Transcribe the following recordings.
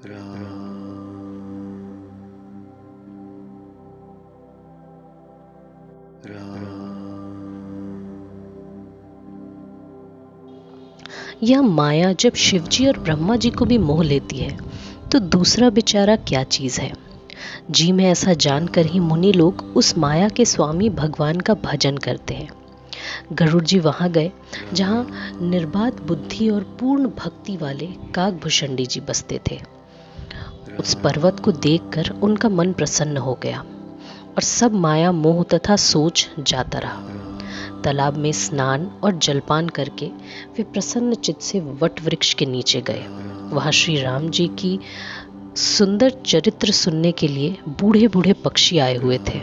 यह माया जब शिवजी और ब्रह्मा जी को भी मोह लेती है तो दूसरा बेचारा क्या चीज है। जी में ऐसा जानकर ही मुनि लोग उस माया के स्वामी भगवान का भजन करते हैं। गरुड़ जी वहां गए जहां निर्बाध बुद्धि और पूर्ण भक्ति वाले काकभूषणी जी बसते थे। उस पर्वत को देखकर उनका मन प्रसन्न हो गया और सब माया मोह तथा सोच जाता रहा। तालाब में स्नान और जलपान करके वे प्रसन्न चित्त से वट वृक्ष के नीचे गए। वहां श्री राम जी की सुंदर चरित्र सुनने के लिए बूढ़े बूढ़े पक्षी आए हुए थे।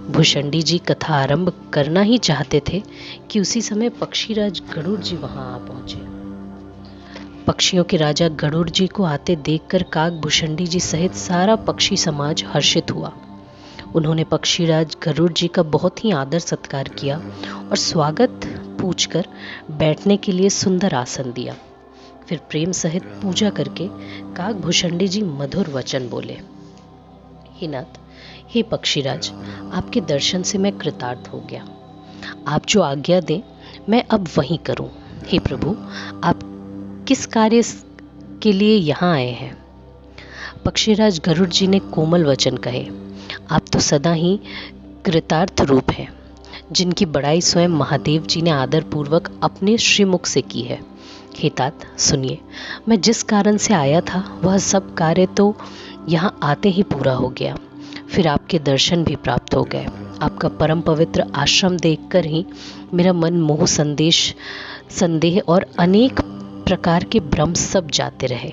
भूषणी जी कथा आरंभ करना ही चाहते थे कि उसी समय पक्षीराज गरुड़ जी वहां आ पहुंचे। पक्षियों के राजा गरुड़ जी को आते देखकर काकभूषणी जी सहित सारा पक्षी समाज हर्षित हुआ। उन्होंने पक्षीराज गरुड़ जी का बहुत ही आदर सत्कार किया और स्वागत पूछकर बैठने के लिए सुंदर आसन दिया। फिर प्रेम सहित पूजा करके काकभूषणी जी मधुर वचन बोले। हे नाथ, हे पक्षीराज, आपके दर्शन से मैं कृतार्थ हो गया। आप जो आज्ञा दें मैं अब वही करूं। हे प्रभु, आप किस कार्य के लिए यहाँ आए हैं? पक्षीराज गरुड़ जी ने कोमल वचन कहे। आप तो सदा ही कृतार्थ रूप हैं, जिनकी बड़ाई स्वयं महादेव जी ने आदर पूर्वक अपने श्रीमुख से की है। हे तात, सुनिए, मैं जिस कारण से आया था वह सब कार्य तो यहाँ आते ही पूरा हो गया। फिर आपके दर्शन भी प्राप्त हो गए। आपका परम पवित्र आश्रम देखकर ही मेरा मन मोह संदेह और अनेक प्रकार के भ्रम सब जाते रहे।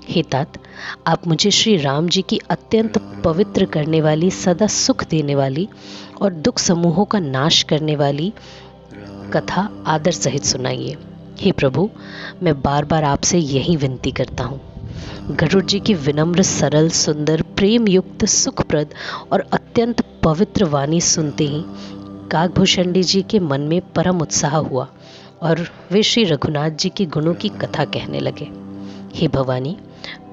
हे तात, आप मुझे श्री राम जी की अत्यंत पवित्र करने वाली, सदा सुख देने वाली और दुख समूहों का नाश करने वाली कथा आदर सहित सुनाइए। हे प्रभु, मैं बार बार आपसे यही विनती करता हूँ। गरुड़ जी की विनम्र, सरल, सुंदर, प्रेम युक्त, सुखप्रद और अत्यंत पवित्र वाणी सुनते ही काकभूषणी जी के मन में परम उत्साह हुआ और वे श्री रघुनाथ जी के गुणों की कथा कहने लगे। हे भवानी,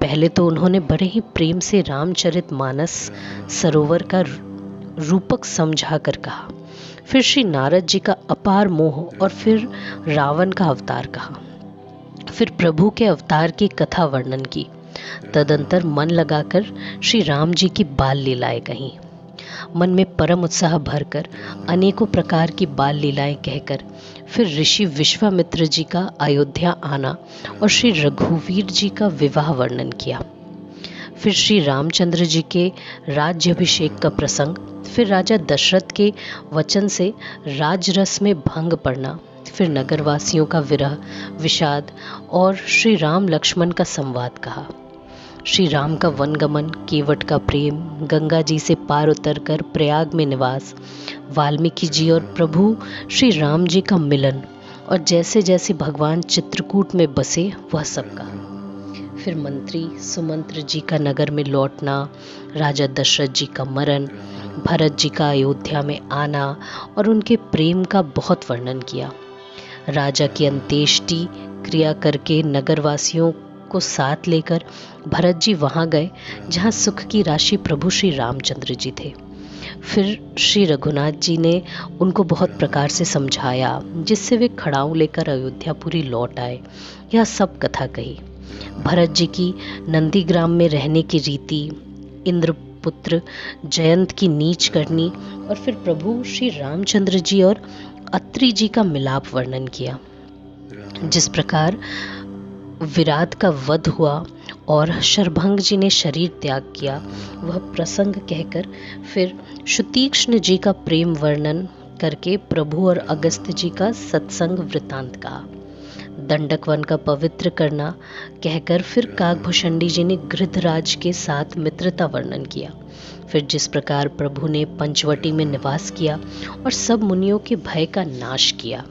पहले तो उन्होंने बड़े ही प्रेम से रामचरितमानस सरोवर का रूपक समझा कर कहा। फिर श्री नारद जी का अपार मोह और फिर रावण का अवतार कहा। फिर प्रभु के अवतार की कथा वर्णन की। तदंतर मन लगाकर श्री राम जी की बाल लीलाएं कहीं। मन में परम उत्साह भरकर अनेकों प्रकार की बाल लीलाएं कहकर फिर ऋषि विश्वामित्र जी का अयोध्या आना और श्री रघुवीर जी का विवाह वर्णन किया। फिर श्री रामचंद्र जी के राज्याभिषेक का प्रसंग, फिर राजा दशरथ के वचन से राजरस में भंग पड़ना, फिर नगरवासियों का विरह, विषाद और श्री राम लक्ष्मण का संवाद कहा। श्री राम का वनगमन, केवट का प्रेम, गंगा जी से पार उतरकर प्रयाग में निवास, वाल्मीकि जी और प्रभु श्री राम जी का मिलन और जैसे जैसे भगवान चित्रकूट में बसे वह सब कहा। फिर मंत्री सुमंत्र जी का नगर में लौटना, राजा दशरथ जी का मरण, भरत जी का अयोध्या में आना और उनके प्रेम का बहुत वर्णन किया। राजा की अंत्येष्टि क्रिया करके नगरवासियों को साथ लेकर भरत जी वहां गए जहां सुख की राशि प्रभु श्री रामचंद्र जी थे। फिर श्री रघुनाथ जी ने उनको बहुत प्रकार से समझाया जिससे वे खड़ाऊ लेकर अयोध्यापुरी लौट आए। यह सब कथा कही। भरत जी की नंदीग्राम में रहने की रीति, इंद्रपुत्र जयंत की नीच करनी और फिर प्रभु श्री रामचंद्र जी और अत्रि जी का मिलाप वर्णन किया। जिस प्रकार विराट का वध हुआ और शरभंग जी ने शरीर त्याग किया वह प्रसंग कहकर फिर शुतीक्ष्ण जी का प्रेम वर्णन करके प्रभु और अगस्त्य जी का सत्संग वृतांत कहा। दंडक वन का पवित्र करना कहकर फिर काकभूषणी जी ने गृधराज के साथ मित्रता वर्णन किया। फिर जिस प्रकार प्रभु ने पंचवटी में निवास किया और सब मुनियों के भय का नाश किया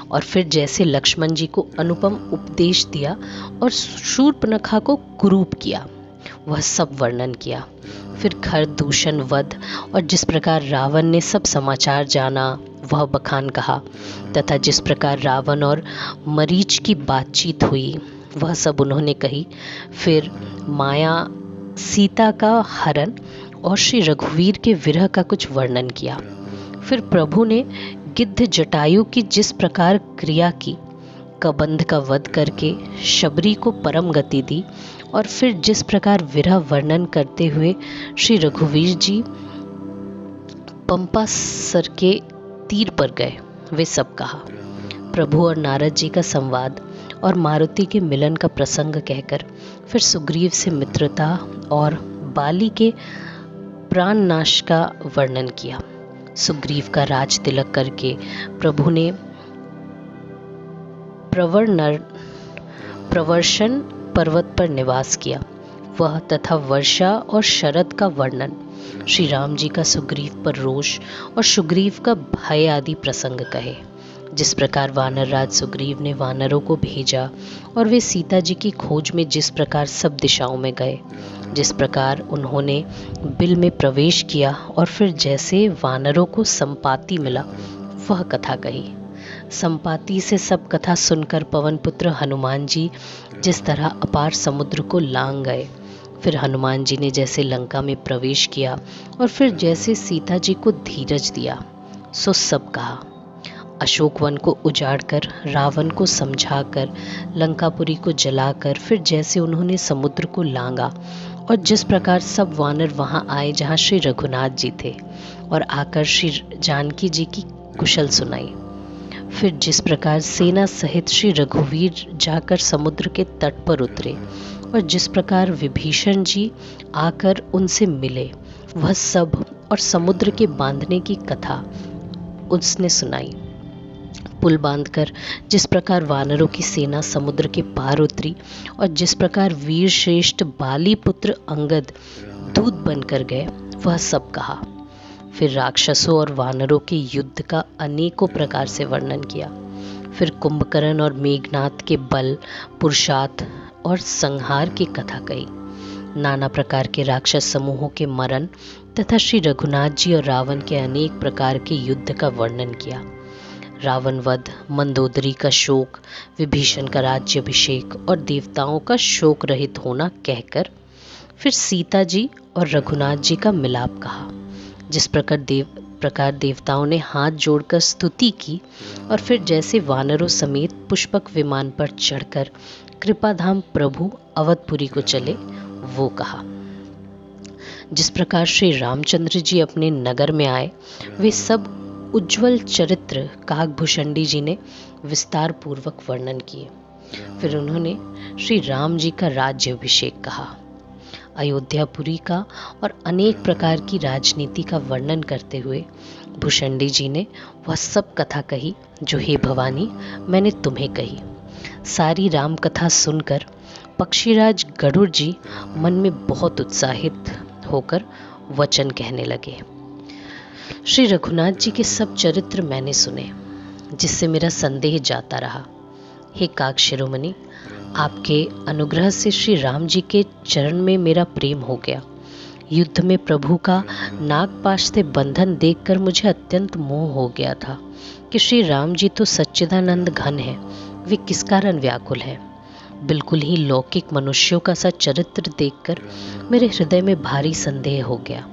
और फिर जैसे लक्ष्मण जी को अनुपम उपदेश दिया और शूर्पणखा को कुरूप किया वह सब वर्णन किया। फिर खर दूषण वध और जिस प्रकार रावण ने सब समाचार जाना वह बखान कहा तथा जिस प्रकार रावण और मरीच की बातचीत हुई वह सब उन्होंने कही। फिर माया सीता का हरण और श्री रघुवीर के विरह का कुछ वर्णन किया। फिर प्रभु ने गिद्ध जटायु की जिस प्रकार क्रिया की, कबंध का वध करके शबरी को परम गति दी, और फिर जिस प्रकार विरह वर्णन करते हुए श्री रघुवीर जी पंपा सर के तीर पर गए, वे सब कहा। प्रभु और नारद जी का संवाद और मारुति के मिलन का प्रसंग कहकर फिर सुग्रीव से मित्रता और बाली के प्राण नाश का वर्णन किया। सुग्रीव का राज तिलक करके प्रभु ने प्रवर्षण पर्वत पर निवास किया, वह तथा वर्षा और शरद का वर्णन, श्री राम जी का सुग्रीव पर रोष और सुग्रीव का भय आदि प्रसंग कहे। जिस प्रकार वानर राज सुग्रीव ने वानरों को भेजा और वे सीता जी की खोज में जिस प्रकार सब दिशाओं में गए, जिस प्रकार उन्होंने बिल में प्रवेश किया और फिर जैसे वानरों को संपाति मिला, वह कथा कही। संपाति से सब कथा सुनकर पवन पुत्र हनुमान जी जिस तरह अपार समुद्र को लांग गए, फिर हनुमान जी ने जैसे लंका में प्रवेश किया और फिर जैसे सीता जी को धीरज दिया, सो सब कहा। अशोक वन को उजाड़कर, रावण को समझाकर, लंकापुरी को जलाकर, फिर जैसे उन्होंने समुद्र को लांगा और जिस प्रकार सब वानर वहां आए जहां श्री रघुनाथ जी थे और आकर श्री जानकी जी की कुशल सुनाई, फिर जिस प्रकार सेना सहित श्री रघुवीर जाकर समुद्र के तट पर उतरे और जिस प्रकार विभीषण जी आकर उनसे मिले, वह सब और समुद्र के बांधने की कथा उसने सुनाई। पुल बांधकर जिस प्रकार वानरों की सेना समुद्र के पार उतरी और जिस प्रकार वीर श्रेष्ठ बाली पुत्र अंगद दूत बनकर गए, वह सब कहा। फिर राक्षसों और वानरों के युद्ध का अनेकों प्रकार से वर्णन किया। फिर कुंभकर्ण और मेघनाथ के बल, पुरुषार्थ और संहार की कथा कही। नाना प्रकार के राक्षस समूहों के मरण तथा श्री रघुनाथ जी और रावण के अनेक प्रकार के युद्ध का वर्णन किया। रावण वध, मंदोदरी का शोक, विभीषण का राज्याभिषेक और देवताओं का शोक रहित होना कहकर फिर सीता जी और रघुनाथ जी का मिलाप कहा। जिस प्रकार देवताओं ने हाथ जोड़कर स्तुति की और फिर जैसे वानरों समेत पुष्पक विमान पर चढ़कर कृपाधाम प्रभु अवधपुरी को चले, वो कहा। जिस प्रकार श्री रामचंद्र जी अपने नगर में आए, वे सब उज्जवल चरित्र काकभूषणी जी ने विस्तार पूर्वक वर्णन किए। फिर उन्होंने श्री राम जी का राज्याभिषेक कहा, अयोध्यापुरी का और अनेक प्रकार की राजनीति का वर्णन करते हुए भूषणी जी ने वह सब कथा कही जो हे भवानी मैंने तुम्हें कही। सारी राम कथा सुनकर पक्षीराज गरुड़ जी मन में बहुत उत्साहित होकर वचन कहने लगे। श्री रघुनाथ जी के सब चरित्र मैंने सुने, जिससे मेरा संदेह जाता रहा। हे काक शिरोमणि, आपके अनुग्रह से श्री राम जी के चरण में मेरा प्रेम हो गया। युद्ध में प्रभु का नागपाश से बंधन देखकर मुझे अत्यंत मोह हो गया था कि श्री राम जी तो सच्चिदानंद घन है, वे किस कारण व्याकुल है। बिल्कुल ही लौकिक मनुष्यों का सा चरित्र देखकर मेरे हृदय में भारी संदेह हो गया।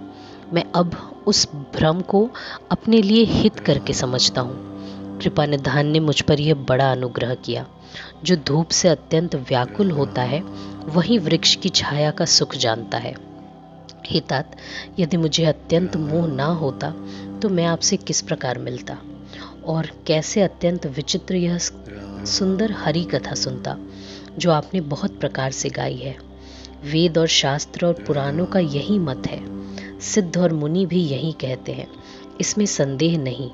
मैं अब उस भ्रम को अपने लिए हित करके समझता हूँ। कृपा निधान ने मुझ पर यह बड़ा अनुग्रह किया। जो धूप से अत्यंत व्याकुल होता है, वही वृक्ष की छाया का सुख जानता है। हे तात, यदि मुझे अत्यंत मोह ना होता तो मैं आपसे किस प्रकार मिलता और कैसे अत्यंत विचित्र यह सुंदर हरि कथा सुनता जो आपने बहुत प्रकार से गाई है। वेद और शास्त्र और पुराणों का यही मत है, सिद्ध और मुनि भी यही कहते हैं। इसमें संदेह नहीं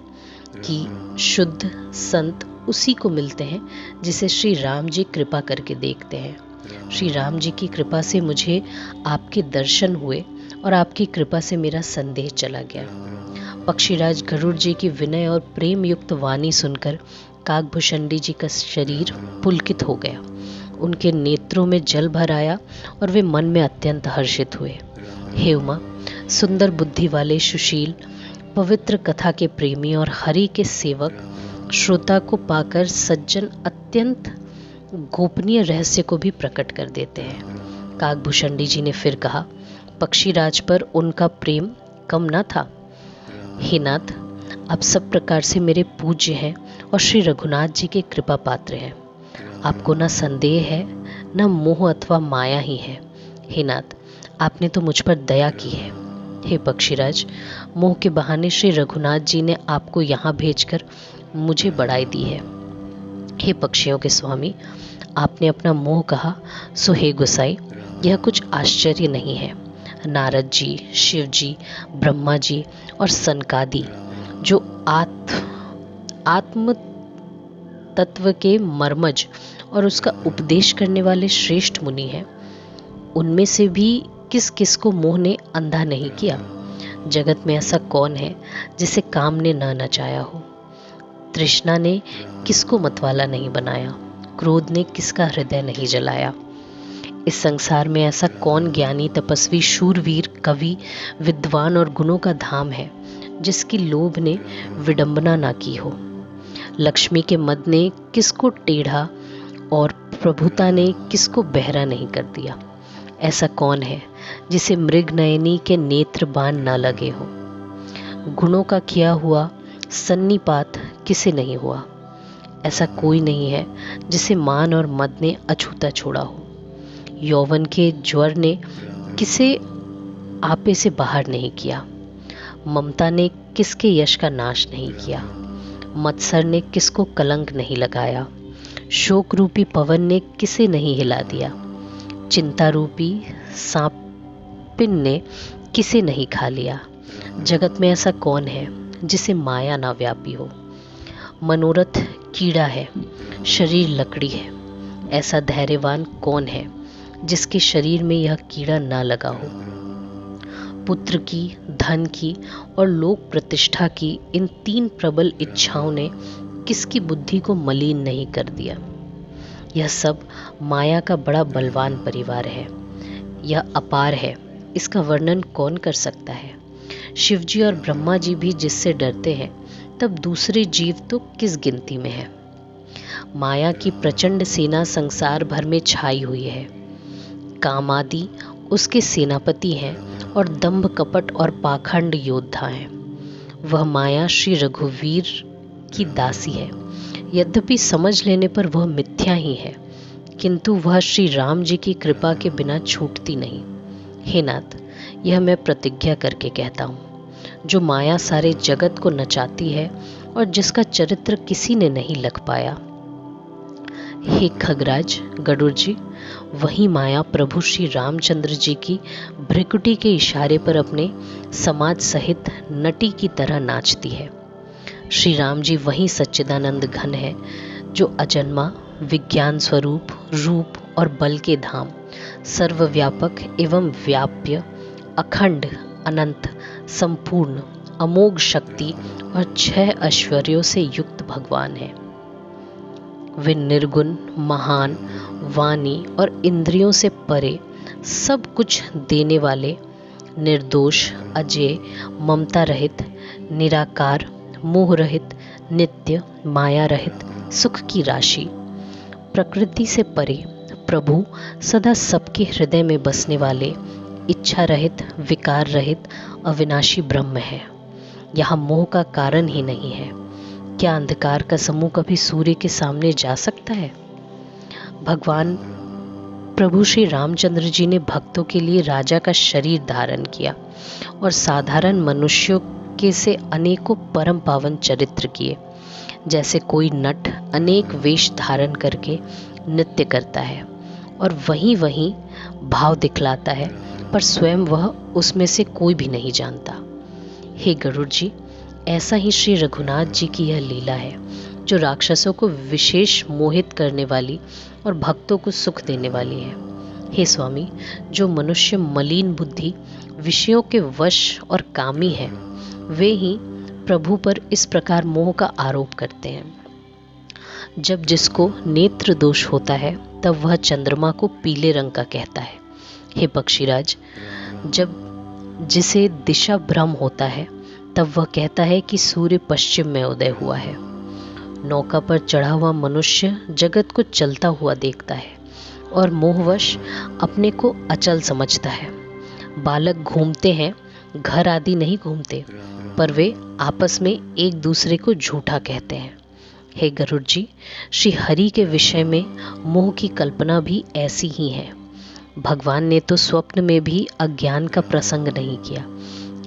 कि शुद्ध संत उसी को मिलते हैं जिसे श्री राम जी कृपा करके देखते हैं। श्री राम जी की कृपा से मुझे आपके दर्शन हुए और आपकी कृपा से मेरा संदेह चला गया। पक्षीराज गरुड़ जी की विनय और प्रेम युक्त वाणी सुनकर काकभूषणी जी का शरीर पुलकित हो गया। उनके नेत्रों में जल भर आया और वे मन में अत्यंत हर्षित हुए। हे उमा, सुंदर बुद्धि वाले सुशील पवित्र कथा के प्रेमी और हरि के सेवक श्रोता को पाकर सज्जन अत्यंत गोपनीय रहस्य को भी प्रकट कर देते हैं। काकभूषणी जी ने फिर कहा, पक्षीराज पर उनका प्रेम कम न था। हे नाथ, आप सब प्रकार से मेरे पूज्य हैं और श्री रघुनाथ जी के कृपा पात्र हैं। आपको न संदेह है न मोह अथवा माया ही है। हे नाथ, आपने तो मुझ पर दया की है। हे पक्षीराज, मोह के बहाने श्री रघुनाथ जी ने आपको यहाँ भेजकर मुझे बढ़ाई दी है। हे पक्षियों के स्वामी, आपने अपना मोह कहा, सो हे गोसाई, यह कुछ आश्चर्य नहीं है। नारद जी, शिव जी, ब्रह्मा जी और सनकादि जो आत्म तत्व के मर्मज और उसका उपदेश करने वाले श्रेष्ठ मुनि हैं, उनमें से भी किस किस को मोह ने अंधा नहीं किया। जगत में ऐसा कौन है जिसे काम ने न नचाया हो। तृष्णा ने किसको मतवाला नहीं बनाया, क्रोध ने किसका हृदय नहीं जलाया। इस संसार में ऐसा कौन ज्ञानी, तपस्वी, शूरवीर, कवि, विद्वान और गुणों का धाम है जिसकी लोभ ने विडंबना ना की हो। लक्ष्मी के मद ने किसको टेढ़ा और प्रभुता ने किसको बहरा नहीं कर दिया। ऐसा कौन है जिसे मृग नयनी के नेत्र बाण न लगे हो। गुणों का किया हुआ सन्निपात किसे नहीं हुआ। ऐसा कोई नहीं है जिसे मान और मद ने अछूता छोड़ा हो। यौवन के ज्वर ने किसे आपे से बाहर नहीं किया। ममता ने किसके यश का नाश नहीं किया। मत्सर ने किसको कलंक नहीं लगाया। शोक रूपी पवन ने किसे नहीं हिला दिया। चिंता रूपी सांपिन ने किसे नहीं खा लिया। जगत में ऐसा कौन है जिसे माया ना व्यापी हो। मनोरथ कीड़ा है, शरीर लकड़ी है। ऐसा धैर्यवान कौन है जिसके शरीर में यह कीड़ा ना लगा हो। पुत्र की, धन की और लोक प्रतिष्ठा की इन तीन प्रबल इच्छाओं ने किसकी बुद्धि को मलिन नहीं कर दिया। यह सब माया का बड़ा बलवान परिवार है। यह अपार है, इसका वर्णन कौन कर सकता है। शिवजी और ब्रह्मा जी भी जिससे डरते हैं, तब दूसरे जीव तो किस गिनती में है। माया की प्रचंड सेना संसार भर में छाई हुई है। कामादि उसके सेनापति हैं और दंभ, कपट और पाखंड योद्धा हैं। वह माया श्री रघुवीर की दासी है। यद्यपि समझ लेने पर वह मिथ्या ही है, किंतु वह श्री राम जी की कृपा के बिना छूटती नहीं। हे नाथ, यह मैं प्रतिज्ञा करके कहता हूँ, जो माया सारे जगत को नचाती है और जिसका चरित्र किसी ने नहीं लख पाया। हे खगराज, गरुड़ जी, वही माया प्रभु श्री रामचंद्र जी की भ्रिकुटी के इशारे पर अपने समाज सहित नटी की तरह नाचती है। श्री राम जी वही सच्चिदानंद घन है जो अजन्मा, विज्ञान स्वरूप, रूप और बल के धाम, सर्वव्यापक एवं व्याप्य, अखंड, अनंत, संपूर्ण, अमोघ शक्ति और 6 ऐश्वर्यों से युक्त भगवान है। वे निर्गुण, महान, वाणी और इंद्रियों से परे सब कुछ देने वाले, निर्दोष, अजेय, ममता रहित, निराकार, मोह रहित, नित्य, माया रहित, सुख की राशि, प्रकृति से परे प्रभु, सदा सबके हृदय में बसने वाले, इच्छा रहित, विकार रहित, अविनाशी ब्रह्म है। यहाँ मोह का कारण ही नहीं है। क्या अंधकार का समूह कभी सूर्य के सामने जा सकता है। भगवान प्रभु श्री रामचंद्र जी ने भक्तों के लिए राजा का शरीर धारण किया और साधारण मनुष्यों के से अनेकों परम पावन चरित्र किए। जैसे कोई नट अनेक वेश धारण करके नृत्य करता है और वहीं वहीं भाव दिखलाता है, पर स्वयं वह उसमें से कोई भी नहीं जानता। हे गरुड़ जी, ऐसा ही श्री रघुनाथ जी की यह लीला है जो राक्षसों को विशेष मोहित करने वाली और भक्तों को सुख देने वाली है। हे स्वामी, जो मनुष्य मलिन बुद्धि, विषयों के वश और कामी है, वे ही प्रभु पर इस प्रकार मोह का आरोप करते हैं। जब जिसको नेत्र दोष होता है, तब वह चंद्रमा को पीले रंग का कहता है। हे पक्षीराज, जब जिसे दिशा भ्रम होता है, तब वह कहता है कि सूर्य पश्चिम में उदय हुआ है। नौका पर चढ़ा हुआ मनुष्य जगत को चलता हुआ देखता है और मोहवश अपने को अचल समझता है। बालक घूमते हैं, घर आदि नहीं घूमते, पर वे आपस में एक दूसरे को झूठा कहते हैं। हे गरुड़ जी, श्री हरि के विषय में मोह की कल्पना भी ऐसी ही है। भगवान ने तो स्वप्न में भी अज्ञान का प्रसंग नहीं किया,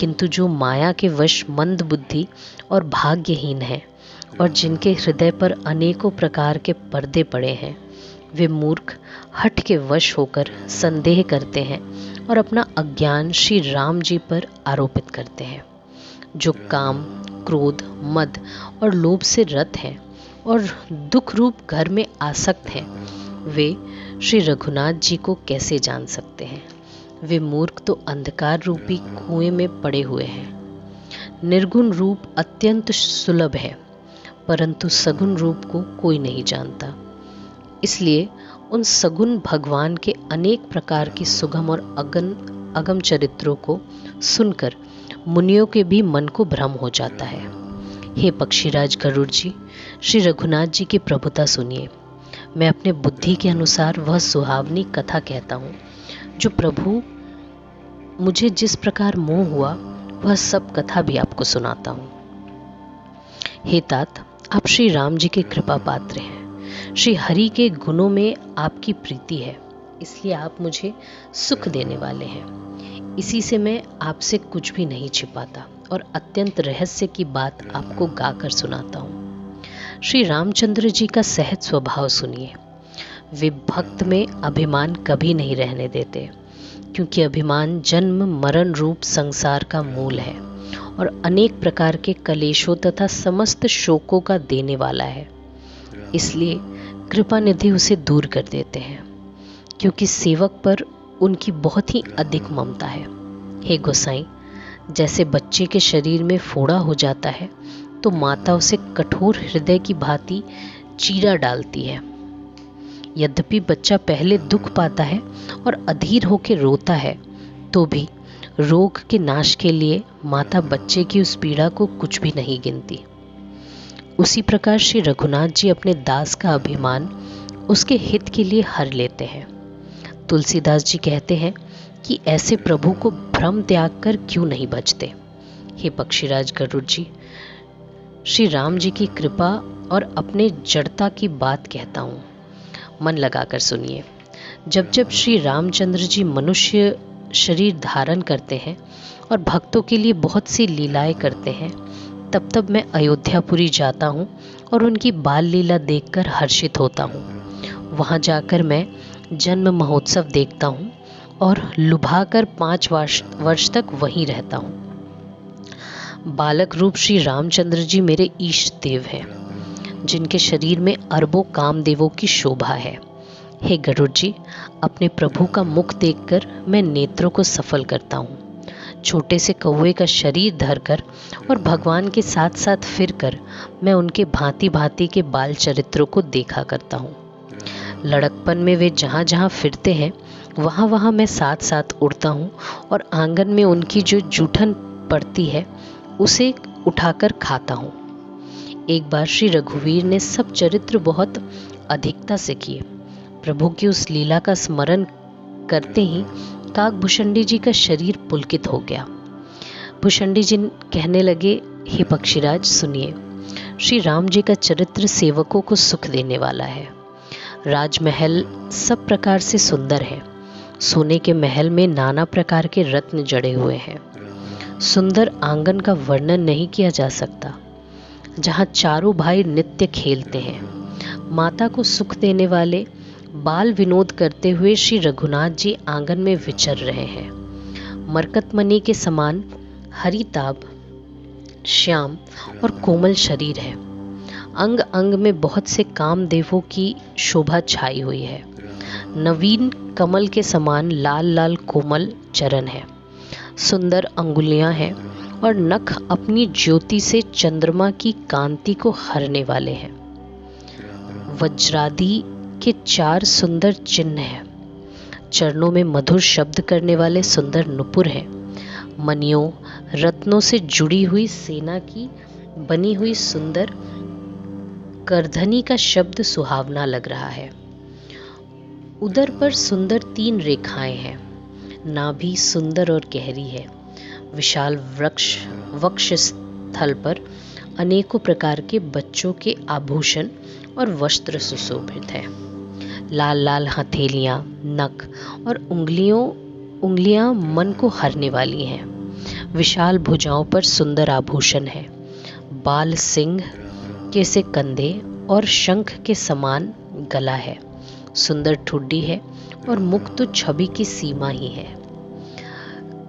किंतु जो माया के वश मंद बुद्धि और भाग्यहीन है और जिनके हृदय पर अनेकों प्रकार के पर्दे पड़े हैं, वे मूर्ख हठ के वश होकर संदेह करते हैं और अपना अज्ञान श्री राम जी पर आरोपित करते हैं। जो काम, क्रोध, मद और लोभ से रत हैं और दुख रूप घर में आसक्त हैं, वे श्री रघुनाथ जी को कैसे जान सकते हैं? वे मूर्ख तो अंधकार रूपी कुएं में पड़े हुए हैं। निर्गुण रूप अत्यंत सुलभ है, परंतु सगुण रूप को कोई नहीं जानता। इसलिए उन सगुण भगवान के अनेक प्रकार की सुगम और अगम चरित्रों को सुनकर मुनियों के भी मन को भ्रम हो जाता है। हे पक्षीराज गरुड़ जी, श्री रघुनाथ जी की प्रभुता सुनिए। मैं अपने बुद्धि के अनुसार वह सुहावनी कथा कहता हूँ जो प्रभु मुझे जिस प्रकार मोह हुआ, वह सब कथा भी आपको सुनाता हूँ। हे तात, आप श्री राम जी के कृपा पात्र हैं। श्री हरि के गुणों में आपकी प्रीति है, इसलिए आप मुझे सुख देने वाले हैं। इसी से मैं आपसे कुछ भी नहीं छिपाता और अत्यंत रहस्य की बात आपको गाकर सुनाता हूँ। श्री रामचंद्र जी का सहज स्वभाव सुनिए। वे भक्त में अभिमान कभी नहीं रहने देते, क्योंकि अभिमान जन्म मरण रूप संसार का मूल है और अनेक प्रकार के कलेशों तथा समस्त शोकों का देने वाला है। इसलिए कृपा निधि उसे दूर कर देते हैं, क्योंकि सेवक पर उनकी बहुत ही अधिक ममता है। हे गोसाई, जैसे बच्चे के शरीर में फोड़ा हो जाता है तो माता उसे कठोर हृदय की भांति चीरा डालती है। यद्यपि बच्चा पहले दुख पाता है और अधीर होकर रोता है, तो भी रोग के नाश के लिए माता बच्चे की उस पीड़ा को कुछ भी नहीं गिनती। उसी प्रकार श्री रघुनाथ जी अपने दास का अभिमान उसके हित के लिए हर लेते हैं। तुलसीदास जी कहते हैं कि ऐसे प्रभु को भ्रम त्याग कर क्यों नहीं बचते। हे पक्षीराज गरुड़ जी, श्री राम जी की कृपा और अपने जड़ता की बात कहता हूँ, मन लगाकर सुनिए। जब जब श्री रामचंद्र जी मनुष्य शरीर धारण करते हैं और भक्तों के लिए बहुत सी लीलाएं करते हैं, तब तब मैं अयोध्यापुरी जाता हूँ और उनकी बाल लीला देखकर हर्षित होता हूँ। वहाँ जाकर मैं जन्म महोत्सव देखता हूँ और लुभाकर 5 वर्ष तक वहीं रहता हूँ। बालक रूप श्री रामचंद्र जी मेरे ईष्ट देव हैं, जिनके शरीर में अरबों कामदेवों की शोभा है। हे गरुड़ जी, अपने प्रभु का मुख देखकर मैं नेत्रों को सफल करता हूँ। छोटे से कौवे का शरीर धरकर और भगवान के साथ साथ फिरकर मैं उनके भांति भांति के बाल चरित्रों को देखा करता हूँ। लड़कपन में वे जहाँ जहाँ फिरते हैं, वहाँ वहाँ मैं साथ साथ उड़ता हूँ और आंगन में उनकी जो जूठन पड़ती है उसे उठाकर खाता हूँ। एक बार श्री रघुवीर ने सब चरित्र बहुत अधिकता से किए। प्रभु की उस लीला का स्मरण करते ही काकभूषणी जी का शरीर पुलकित हो गया। भूषणी जी कहने लगे, हे पक्षीराज सुनिए, श्री राम जी का चरित्र सेवकों को सुख देने वाला है। राजमहल सब प्रकार से सुंदर है। सोने के महल में नाना प्रकार के रत्न जड़े हुए हैं। सुंदर आंगन का वर्णन नहीं किया जा सकता, जहाँ चारों भाई नित्य खेलते हैं। माता को सुख देने वाले बाल विनोद करते हुए श्री रघुनाथ जी आंगन में विचर रहे हैं। मरकतमणि के समान हरिताभ, श्याम और कोमल शरीर है। अंग अंग में बहुत से कामदेवों की शोभा छाई हुई है। नवीन कमल के समान लाल लाल कोमल चरण है। सुंदर अंगुलियां हैं और नख अपनी ज्योति से चंद्रमा की कांति को हरने वाले हैं। वज्रादि के 4 सुंदर चिन्ह हैं। चरणों में मधुर शब्द करने वाले सुंदर नुपुर हैं। मणियों रत्नों से जुड़ी हुई सेना की बनी हुई सुंदर करधनी का शब्द सुहावना लग रहा है। उदर पर सुंदर 3 रेखाएं हैं। नाभि सुंदर और गहरी है। विशाल वक्ष स्थल पर अनेकों प्रकार के बच्चों के आभूषण और वस्त्र सुशोभित है। लाल लाल हथेलियां, नख और उंगलियां मन को हरने वाली हैं। विशाल भुजाओं पर सुंदर आभूषण है। बाल सिंह के से कंधे और शंख के समान गला है। सुंदर ठुड्डी है और मुख तो छवि की सीमा ही है।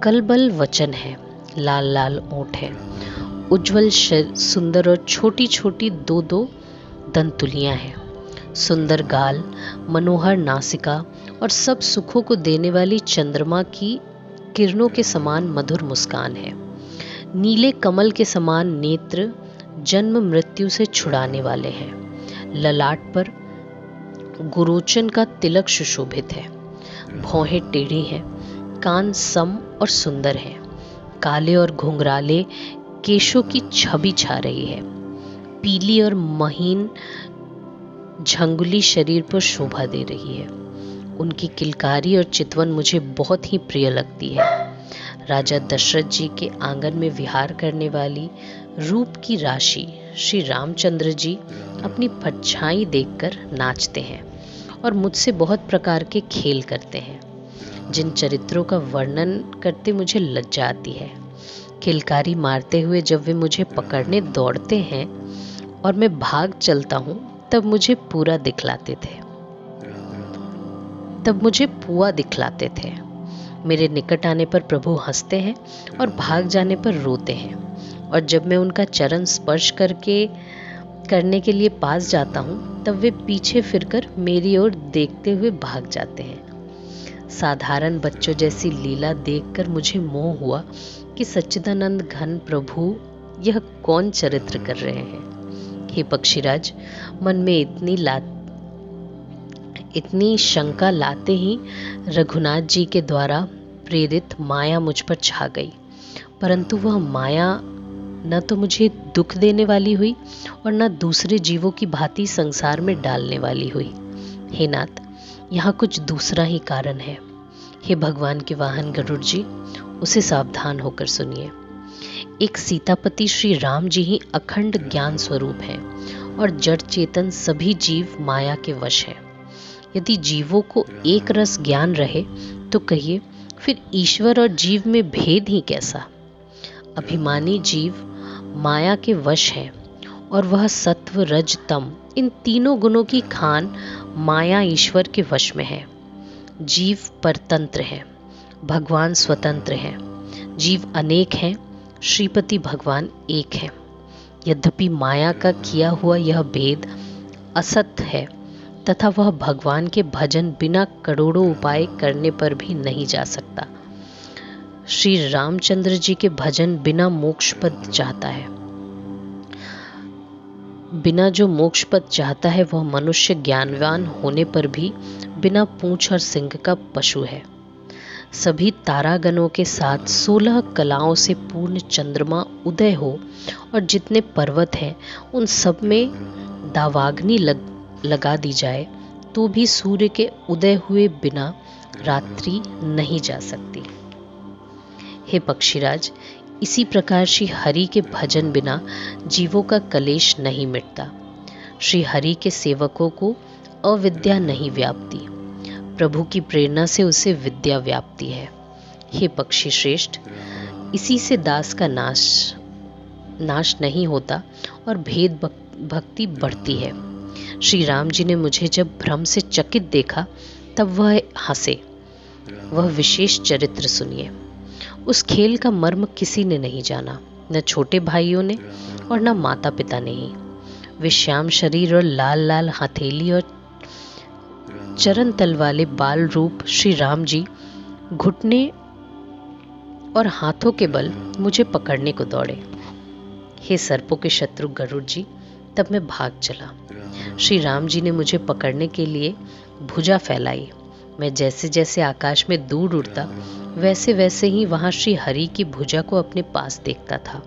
कलबल वचन है। लाल लाल ओंठ है। उज्जवल सुंदर और छोटी छोटी 2-2 दंतुलियां हैं। सुंदर गाल, मनोहर नासिका और सब सुखों को देने वाली चंद्रमा की किरणों के समान मधुर मुस्कान है। नीले कमल के समान नेत्र जन्म मृत्यु से छुड़ाने वाले हैं। ललाट पर गुरोचन का तिलक सुशोभित है। भौहें टेढ़ी हैं। कान सम और सुंदर हैं। काले और घुंघराले केशों की छवि छा रही है। पीली और महीन झंगुली शरीर पर शोभा दे रही है। उनकी किलकारी और चितवन मुझे बहुत ही प्रिय लगती है। राजा दशरथ जी के आंगन में विहार करने वाली रूप की राशि श्री रामचंद्र जी अपनी परछाई देखकर नाचते हैं और मुझसे बहुत प्रकार के खेल करते हैं, जिन चरित्रों का वर्णन करते मुझे लज्जा आती है। किलकारी मारते हुए जब वे मुझे पकड़ने दौड़ते हैं और मैं भाग चलता हूँ, तब मुझे पुआ दिखलाते थे। मेरे निकट आने पर प्रभु हंसते हैं और भाग जाने पर रोते हैं, और जब मैं उनका चरण स्पर्श करने के लिए पास जाता हूँ, तब वे पीछे फिरकर मेरी ओर देखते हुए भाग जाते हैं। साधारण बच्चों जैसी लीला देखकर मुझे मोह हुआ कि सच्चिदानंद घन प्रभु यह कौन चरित्र कर रहे हैं। हे पक्षीराज, मन में इतनी शंका लाते ही रघुनाथ जी के द्वारा प्रेरित माया मुझ पर छा गई, परंतु वह माया न तो मुझे दुख देने वाली हुई और न दूसरे जीवों की भांति संसार में डालने वाली हुई। हे नाथ, यहाँ कुछ दूसरा ही कारण है। हे भगवान के वाहन गरुड़ जी, उसे सावधान होकर सुनिए। एक सीतापति श्री राम जी ही अखंड ज्ञान स्वरूप हैं और जड़ चेतन सभी जीव माया के वश हैं। यदि जीवों को एक रस ज्ञान रहे तो कहिए फिर ईश्वर और जीव में भेद ही कैसा। अभिमानी जीव माया के वश है और वह सत्व रज तम इन तीनों गुणों की खान माया ईश्वर के वश में है। जीव परतंत्र है, भगवान स्वतंत्र है। जीव अनेक हैं, श्रीपति भगवान एक है। यद्यपि माया का किया हुआ यह भेद असत्य है तथा वह भगवान के भजन बिना करोड़ों उपाय करने पर भी नहीं जा सकता। श्री रामचंद्र जी के भजन बिना मोक्ष पद चाहता है। बिना जो मोक्ष पद चाहता है वह मनुष्य ज्ञानवान होने पर भी बिना पूंछ और सिंह का पशु है। सभी तारागणों के साथ 16 कलाओं से पूर्ण चंद्रमा उदय हो और जितने पर्वत हैं उन सब में दावाग्नि लगा दी जाए तो भी सूर्य के उदय हुए बिना रात्रि नहीं जा सकती। हे पक्षीराज, इसी प्रकार श्री हरि के भजन बिना जीवों का कलेश नहीं मिटता। श्री हरि के सेवकों को अविद्या नहीं व्यापती, प्रभु की प्रेरणा से उसे विद्या व्याप्ति है। हे पक्षी श्रेष्ठ, इसी से दास का नाश नहीं होता और भेद भक्ति बढ़ती है। श्री राम जी ने मुझे जब भ्रम से चकित देखा तब वह हंसे। वह विशेष चरित्र सुनिए। उस खेल का मर्म किसी ने नहीं जाना, न छोटे भाइयों ने और न माता पिता ने ही। वे श्याम शरीर और लाल लाल हथेली और चरण तल वाले बाल रूप श्री राम जी घुटने और हाथों के बल मुझे पकड़ने को दौड़े। हे सर्पों के शत्रु गरुड़ जी, तब मैं भाग चला। श्री राम जी ने मुझे पकड़ने के लिए भुजा फैलाई। मैं जैसे जैसे आकाश में दूर उड़ता वैसे वैसे ही वहां श्री हरि की भुजा को अपने पास देखता था।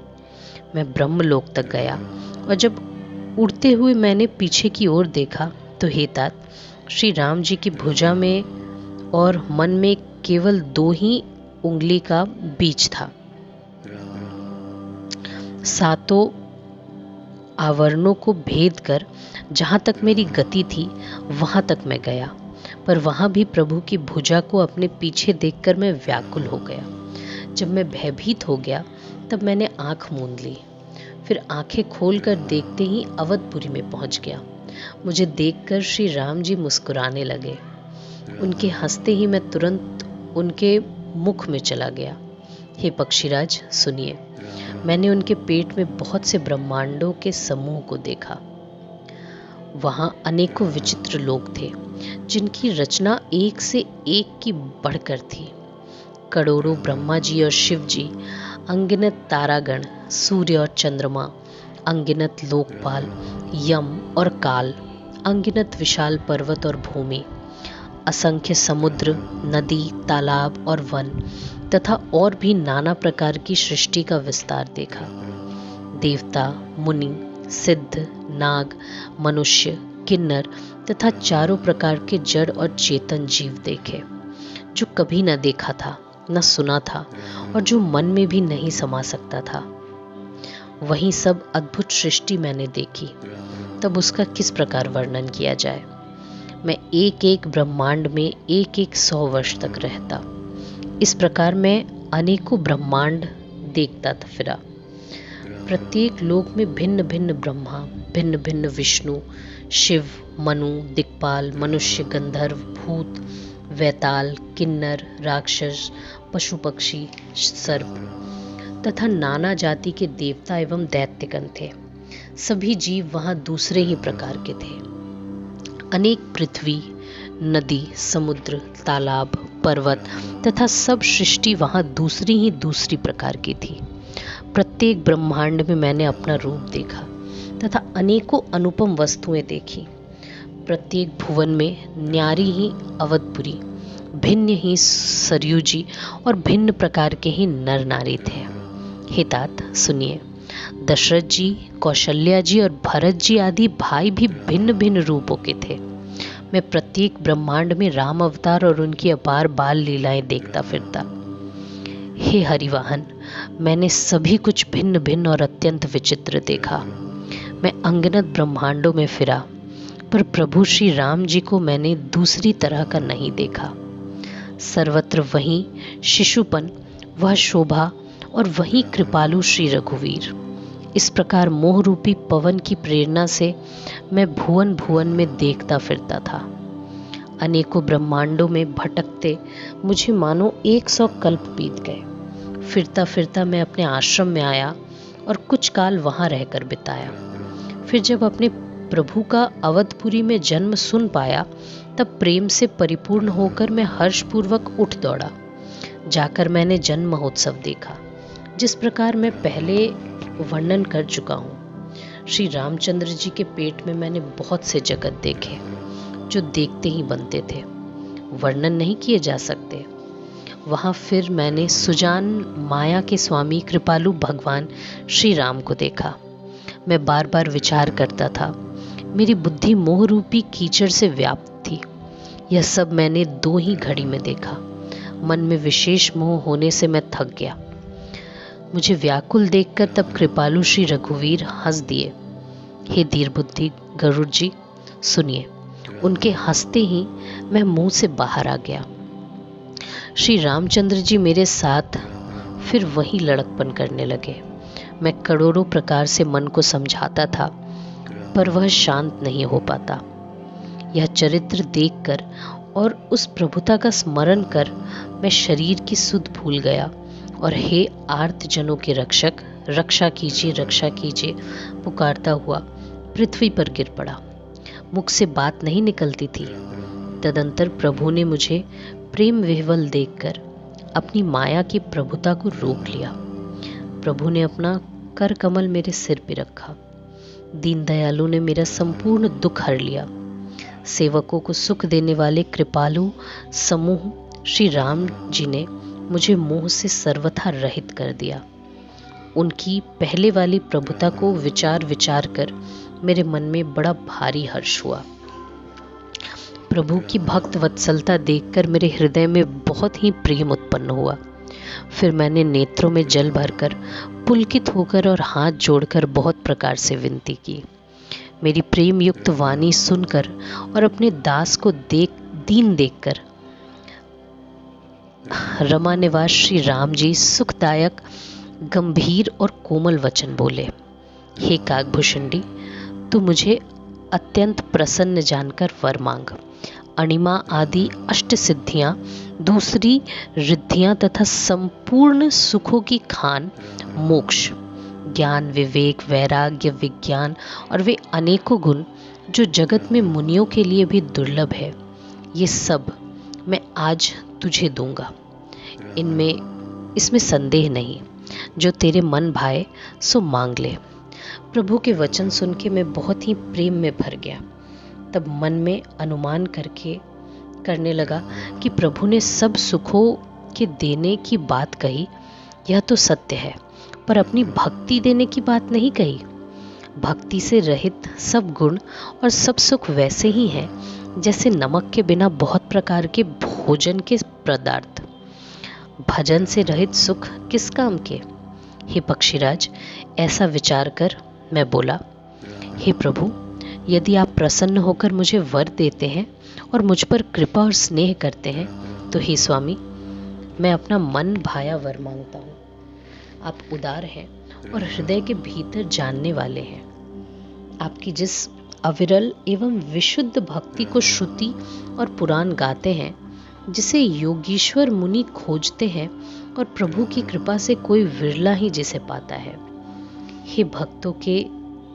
मैं ब्रह्मलोक तक गया और जब उड़ते हुए मैंने पीछे की ओर देखा तो हे तात, श्री राम जी की भुजा में और मन में केवल 2 ही उंगली का बीच था। सातों आवरणों को भेद कर जहाँ तक मेरी गति थी वहाँ तक मैं गया, पर वहाँ भी प्रभु की भुजा को अपने पीछे देखकर मैं व्याकुल हो गया। जब मैं भयभीत हो गया तब मैंने आंख मूंद ली, फिर आंखें खोलकर देखते ही अवधपुरी में पहुंच गया। मुझे देखकर श्री राम जी मुस्कुराने लगे। उनके हंसते ही मैं तुरंत उनके मुख में चला गया। हे पक्षीराज सुनिए, मैंने उनके पेट में बहुत से ब्रह्मांडों के समूह को देखा। वहां अनेकों विचित्र लोग थे जिनकी रचना एक से एक की बढ़कर थी। करोड़ों ब्रह्मा जी और शिव जी, अनगिनत तारागण, सूर्य और चंद्रमा, अनगिनत लोकपाल, यम और काल, अनगिनत विशाल पर्वत और भूमि, असंख्य समुद्र, नदी, तालाब और वन तथा और भी नाना प्रकार की सृष्टि का विस्तार देखा। देवता, मुनि, सिद्ध, नाग, मनुष्य, किन्नर तथा चारों प्रकार के जड़ और चेतन जीव देखे, जो कभी न देखा था, न सुना था और जो मन में भी नहीं समा सकता था। वही सब अद्भुत सृष्टि मैंने देखी, तब उसका किस प्रकार वर्णन किया जाए। मैं एक एक ब्रह्मांड में एक एक 100 वर्ष तक रहता। इस प्रकार मैं अनेकों ब्रह्मांड देखता था फिरा। प्रत्येक लोक में भिन्न भिन्न ब्रह्मा, भिन्न भिन्न विष्णु, शिव, मनु, दिक्पाल, मनुष्य, गंधर्व, भूत, वैताल, किन्नर, राक्षस, पशु पक्षी, सर्प तथा नाना जाति के देवता एवं दैत्यगण थे। सभी जीव वहाँ दूसरे ही प्रकार के थे। अनेक पृथ्वी, नदी, समुद्र, तालाब, पर्वत तथा सब सृष्टि वहाँ दूसरी ही दूसरी प्रकार की थी। प्रत्येक ब्रह्मांड में मैंने अपना रूप देखा तथा अनेकों अनुपम वस्तुएं देखी। प्रत्येक भुवन में न्यारी ही अवधपुरी, भिन्न ही सरयू जी और भिन्न प्रकार के ही नर नारी थे। हे तात सुनिए, दशरथ जी, कौशल्या जी और भरत जी आदि भाई भी भिन्न भिन्न रूपों के थे। मैं प्रत्येक ब्रह्मांड में राम अवतार और उनकी अपार बाल लीलाएं देखता फिरता। हे हरिवाहन, मैंने सभी कुछ भिन्न भिन्न और अत्यंत विचित्र देखा। मैं अनगिनत ब्रह्मांडों में फिरा, पर प्रभु श्री राम जी को मैंने दूसरी तरह का नहीं देखा। सर्वत्र वही शिशुपन, वह शोभा और वही कृपालु श्री रघुवीर। इस प्रकार मोह रूपी पवन की प्रेरणा से मैं भुवन भुवन में देखता फिरता था। अनेकों ब्रह्मांडों में भटकते मुझे मानो 100 कल्प बीत गए। फिरता फिरता मैं अपने आश्रम में आया और कुछ काल वहाँ रहकर बिताया। फिर जब अपने प्रभु का अवधपुरी में जन्म सुन पाया, तब प्रेम से परिपूर्ण होकर मैं हर्षपूर्वक उठ दौड़ा। जाकर मैंने जन्म महोत्सव देखा, जिस प्रकार मैं पहले वर्णन कर चुका हूँ। श्री रामचंद्र जी के पेट में मैंने बहुत से जगत देखे, जो देखते ही बनते थे, वर्णन नहीं किए जा सकते। वहाँ फिर मैंने सुजान माया के स्वामी कृपालु भगवान श्री राम को देखा। मैं बार बार विचार करता था, मेरी बुद्धि मोह रूपी कीचड़ से व्याप्त थी। यह सब मैंने 2 ही घड़ी में देखा। मन में विशेष मोह होने से मैं थक गया। मुझे व्याकुल देखकर तब कृपालु श्री रघुवीर हंस दिए। हे धीर बुद्धि गरुड़ जी सुनिए। उनके हंसते ही मैं मुंह से बाहर आ गया। श्री रामचंद्र जी मेरे साथ फिर वही लड़कपन करने लगे। मैं करोड़ों प्रकार से मन को समझाता था, पर वह शांत नहीं हो पाता। यह चरित्र देखकर और उस प्रभुता का स्मरण कर मैं शरीर की सुध भूल गया और हे आर्त जनों के रक्षक, रक्षा कीजिए पुकारता हुआ पृथ्वी पर गिर पड़ा। मुख से बात नहीं निकलती थी। तदंतर प्रभु ने मुझे प्रेम विह्वल देखकर अपनी माया की प्रभुता को रोक लिया। प्रभु ने अपना कर कमल मेरे सिर पे रखा। दीन दयालु ने मेरा संपूर्ण दुख हर लिया। सेवकों को सुख देने वाले कृपालु समूह श्री राम जी ने मुझे मोह से सर्वथा रहित कर दिया। उनकी पहले वाली प्रभुता को विचार कर मेरे मन में बड़ा भारी हर्ष हुआ। प्रभु की भक्त वत्सलता देखकर मेरे हृदय में बहुत ही प्रेम उत्पन्न हुआ। फिर मैंने नेत्रों में जल भरकर, पुलकित होकर और हाथ जोड़कर बहुत प्रकार से विनती की। मेरी प्रेम युक्त वाणी सुनकर और अपने दास को दीन देखकर रमा निवास श्री राम जी सुखदायक, गंभीर और कोमल वचन बोले। हे काकभूषणी, तू मुझे अत्यंत प्रसन्न जानकर वर मांग। अणिमा आदि अष्ट सिद्धियां, दूसरी रिद्धियां तथा संपूर्ण सुखों की खान, मोक्ष, ज्ञान, विवेक, वैराग्य, विज्ञान और वे अनेकों गुण जो जगत में मुनियों के लिए भी दुर्लभ है, ये सब मैं आज तुझे दूंगा। इसमें संदेह नहीं। जो तेरे मन भाए सो मांग ले। प्रभु के वचन सुन के मैं बहुत ही प्रेम में भर गया। तब मन में अनुमान करने लगा कि प्रभु ने सब सुखों के देने की बात कही, यह तो सत्य है, पर अपनी भक्ति देने की बात नहीं कही। भक्ति से रहित सब गुण और सब सुख वैसे ही हैं जैसे नमक के बिना बहुत प्रकार के भोजन के पदार्थ। भजन से रहित सुख किस काम के? हे पक्षीराज, ऐसा विचार कर मैं बोला, हे प्रभु, यदि आप प्रसन्न होकर मुझे वर देते हैं और मुझ पर कृपा और स्नेह करते हैं तो हे स्वामी, मैं अपना मन भाया वर मांगता हूँ। आप उदार हैं और हृदय के भीतर जानने वाले हैं। आपकी जिस अविरल एवं विशुद्ध भक्ति को श्रुति और पुराण गाते हैं, जिसे योगीश्वर मुनि खोजते हैं और प्रभु की कृपा से कोई विरला ही जिसे पाता है। हे भक्तों के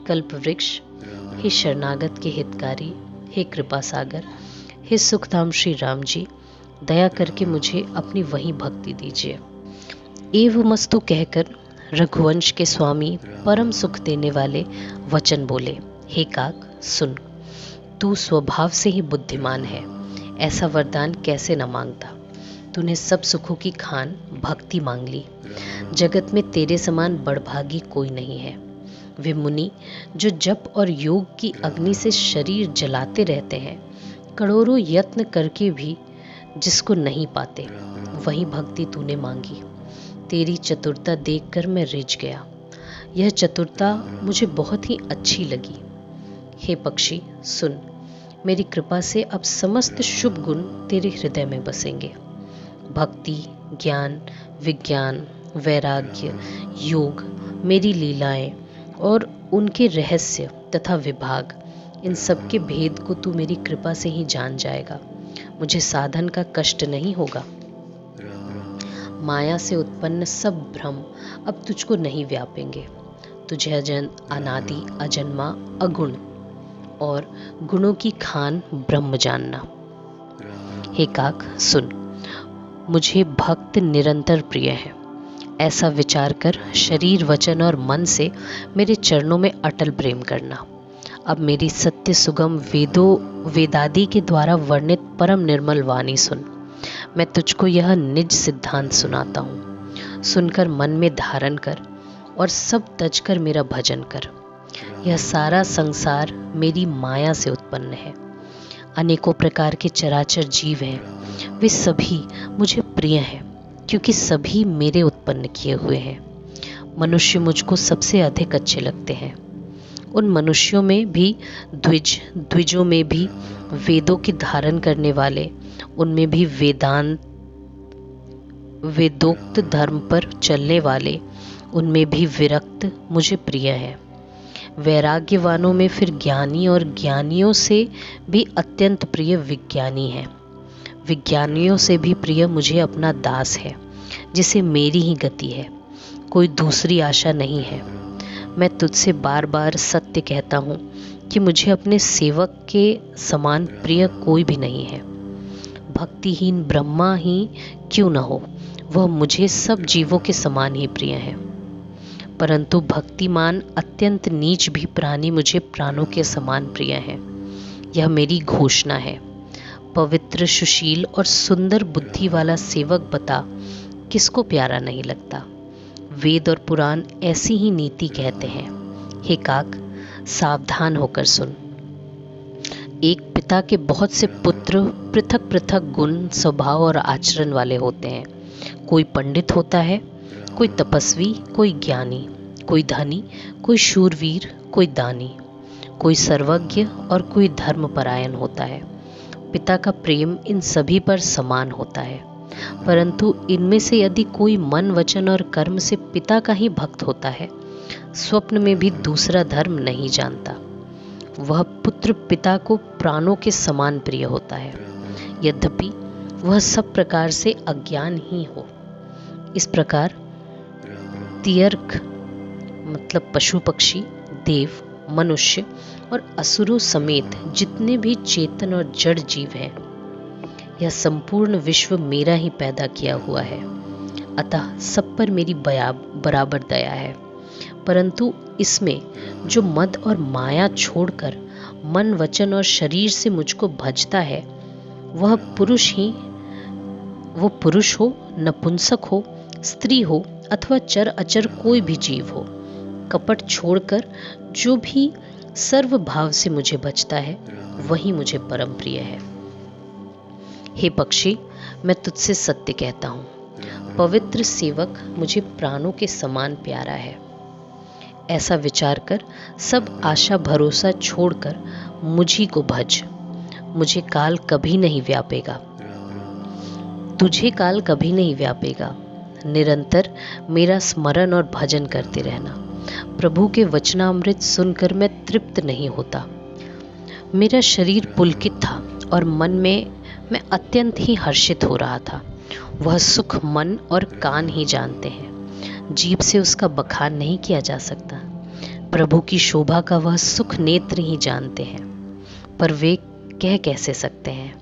कल्प वृक्ष, हे शरणागत के हितकारी, हे कृपा सागर, हे सुखधाम श्री राम जी, दया करके मुझे अपनी वही भक्ति दीजिए। एवमस्तु कहकर रघुवंश के स्वामी परम सुख देने वाले वचन बोले। हे काक, सुन, तू स्वभाव से ही बुद्धिमान है, ऐसा वरदान कैसे न मांगता। तूने सब सुखों की खान भक्ति मांग ली। जगत में तेरे समान बड़भागी कोई नहीं है। वे मुनि जो जप और योग की अग्नि से शरीर जलाते रहते हैं, करोड़ों यत्न करके भी जिसको नहीं पाते, वही भक्ति तूने मांगी। तेरी चतुरता देखकर मैं रिझ गया। यह चतुरता मुझे बहुत ही अच्छी लगी। हे पक्षी, सुन, मेरी कृपा से अब समस्त शुभ गुण तेरे हृदय में बसेंगे। भक्ति, ज्ञान, विज्ञान, वैराग्य, योग, मेरी लीलाएं और उनके रहस्य तथा विभाग, इन सब के भेद को तू मेरी कृपा से ही जान जाएगा। मुझे साधन का कष्ट नहीं होगा। माया से उत्पन्न सब भ्रम अब तुझको नहीं व्यापेंगे। तुझे अनादि, अजन्मा, अगुण और गुणों की खान ब्रह्म जानना। हे काक, सुन, मुझे भक्त निरंतर प्रिय है। ऐसा विचार कर शरीर, वचन और मन से मेरे चरणों में अटल प्रेम करना। अब मेरी सत्य सुगम वेदादि के द्वारा वर्णित परम निर्मल वाणी सुन। मैं तुझको यह निज सिद्धांत सुनाता हूँ। सुनकर मन में धारण कर और सब तज कर मेरा भजन कर। यह सारा संसार मेरी माया से उत्पन्न है। अनेकों प्रकार के चराचर जीव हैं। वे सभी मुझे प्रिय हैं क्योंकि सभी मेरे उत्पन्न किए हुए हैं। मनुष्य मुझको सबसे अधिक अच्छे लगते हैं। उन मनुष्यों में भी द्विजों में भी वेदों की धारण करने वाले, उनमें भी वेदोक्त धर्म पर चलने वाले, उनमें भी विरक्त मुझे प्रिय है। वैराग्यवानों में फिर ज्ञानी और ज्ञानियों से भी अत्यंत प्रिय विज्ञानी है। विज्ञानियों से भी प्रिय मुझे अपना दास है, जिसे मेरी ही गति है, कोई दूसरी आशा नहीं है। मैं तुझसे बार बार सत्य कहता हूँ कि मुझे अपने सेवक के समान प्रिय कोई भी नहीं है। भक्तिहीन ब्रह्मा ही क्यों न हो, वह मुझे सब जीवों के समान ही प्रिय है। परंतु भक्तिमान अत्यंत नीच भी प्राणी मुझे प्राणों के समान प्रिय है। यह मेरी घोषणा है। पवित्र, सुशील और सुंदर बुद्धि वाला सेवक बता किसको प्यारा नहीं लगता। वेद और पुराण ऐसी ही नीति कहते हैं। हे काक, सावधान होकर सुन। एक पिता के बहुत से पुत्र पृथक पृथक गुण, स्वभाव और आचरण वाले होते हैं। कोई पंडित होता है, कोई तपस्वी, कोई ज्ञानी, कोई धनी, कोई शूरवीर, कोई दानी, कोई सर्वज्ञ और कोई धर्मपरायण होता है। पिता का प्रेम इन सभी पर समान होता है, परंतु इनमें से यदि कोई मन, वचन और कर्म से पिता का ही भक्त होता है, स्वप्न में भी दूसरा धर्म नहीं जानता, वह पुत्र पिता को प्राणों के समान प्रिय होता है, यद्यपि वह सब प्रकार से अज्ञान ही हो। इस प्रकार तिर्यक मतलब पशु पक्षी, देव, मनुष्य और असुरों समेत जितने भी चेतन और जड़ जीव हैं, यह संपूर्ण विश्व मेरा ही पैदा किया हुआ है, अतः सब पर मेरी बराबर दया है। परंतु इसमें जो मद और माया छोड़कर मन, वचन और शरीर से मुझको भजता है, वह पुरुष हो, नपुंसक हो, स्त्री हो अथवा चर अचर कोई भी जीव हो, कपट छोड़कर जो भी सर्व भाव से मुझे भजता है, वही मुझे परम प्रिय है। हे पक्षी, मैं तुझसे सत्य कहता हूँ, पवित्र सेवक मुझे प्राणों के समान प्यारा है। ऐसा विचार कर सब आशा भरोसा छोड़कर मुझी को भज। मुझे काल कभी नहीं व्यापेगा, तुझे काल कभी नहीं व्यापेगा। निरंतर मेरा स्मरण और भजन करते रहना। प्रभु के वचनामृत सुनकर मैं तृप्त नहीं होता। मेरा शरीर पुलकित था और मन में मैं अत्यंत ही हर्षित हो रहा था। वह सुख मन और कान ही जानते हैं, जीभ से उसका बखान नहीं किया जा सकता। प्रभु की शोभा का वह सुख नेत्र ही जानते हैं, पर वे कह कैसे सकते हैं,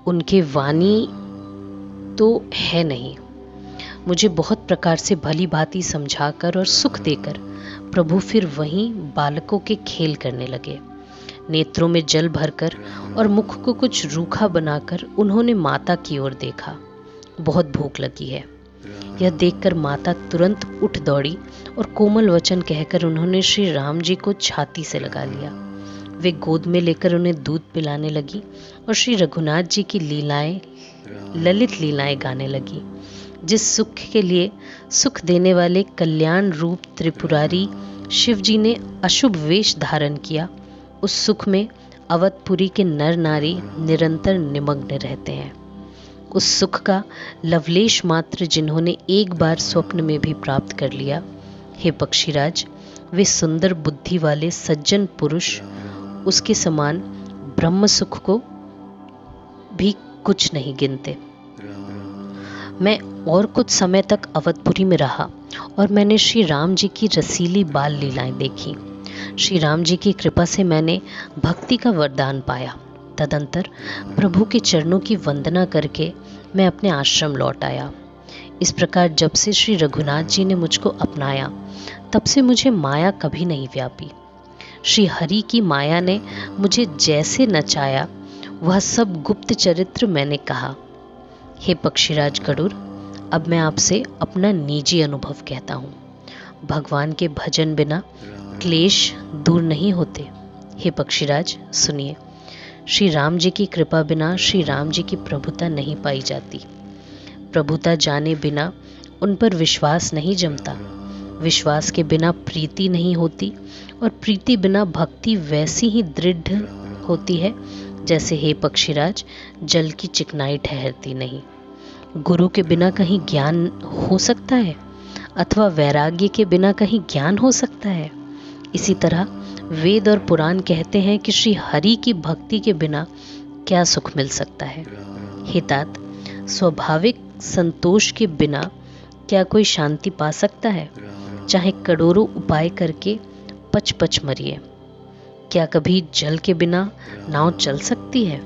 उनके वाणी तो है नहीं। मुझे बहुत प्रकार से भली भांति समझाकर और सुख देकर प्रभु फिर वहीं बालकों के खेल करने लगे। नेत्रों में जल भरकर और मुख को कुछ रूखा बनाकर उन्होंने माता की ओर देखा। बहुत भूख लगी है। यह देखकर माता तुरंत उठ दौड़ी और कोमल वचन कहकर उन्होंने श्री राम जी को छाती से लगा लिया। वे गोद में लेकर उन्हें दूध पिलाने लगी और श्री रघुनाथ जी की ललित लीलाएं गाने लगी। जिस सुख के लिए सुख देने वाले कल्याण रूप त्रिपुरारी शिव जी ने अशुभ वेश धारण किया, उस सुख में अवधपुरी के नर नारी निरंतर निमग्न रहते हैं। उस सुख का लवलेश मात्र जिन्होंने एक बार स्वप्न में भी प्राप्त कर लिया, हे पक्षीराज, वे सुंदर बुद्धि वाले सज्जन पुरुष उसके समान ब्रह्म सुख को भी कुछ नहीं गिनते। मैं और कुछ समय तक अवधपुरी में रहा और मैंने श्री राम जी की रसीली बाल लीलाएं देखी। श्री राम जी की कृपा से मैंने भक्ति का वरदान पाया। तदंतर प्रभु के चरणों की वंदना करके मैं अपने आश्रम लौट आया। इस प्रकार जब से श्री रघुनाथ जी ने मुझको अपनाया, तब से मुझे माया कभी नहीं व्यापी। श्री हरि की माया ने मुझे जैसे नचाया, वह सब गुप्त चरित्र मैंने कहा। हे पक्षीराज गरुड़, अब मैं आपसे अपना निजी अनुभव कहता हूँ। भगवान के भजन बिना क्लेश दूर नहीं होते। हे पक्षीराज सुनिए, श्री राम जी की कृपा बिना श्री राम जी की प्रभुता नहीं पाई जाती। प्रभुता जाने बिना उन पर विश्वास नहीं जमता। विश्वास के बिना प्रीति नहीं होती और प्रीति बिना भक्ति वैसी ही दृढ़ होती है जैसे, हे पक्षीराज, जल की चिकनाई ठहरती नहीं। गुरु के बिना कहीं ज्ञान हो सकता है अथवा वैराग्य के बिना कहीं ज्ञान हो सकता है। इसी तरह वेद और पुराण कहते हैं कि श्री हरि की भक्ति के बिना क्या सुख मिल सकता है। हे तात, स्वाभाविक संतोष के बिना क्या कोई शांति पा सकता है? चाहे करोड़ों उपाय करके पच पच मरिए, क्या कभी जल के बिना नाव चल सकती है?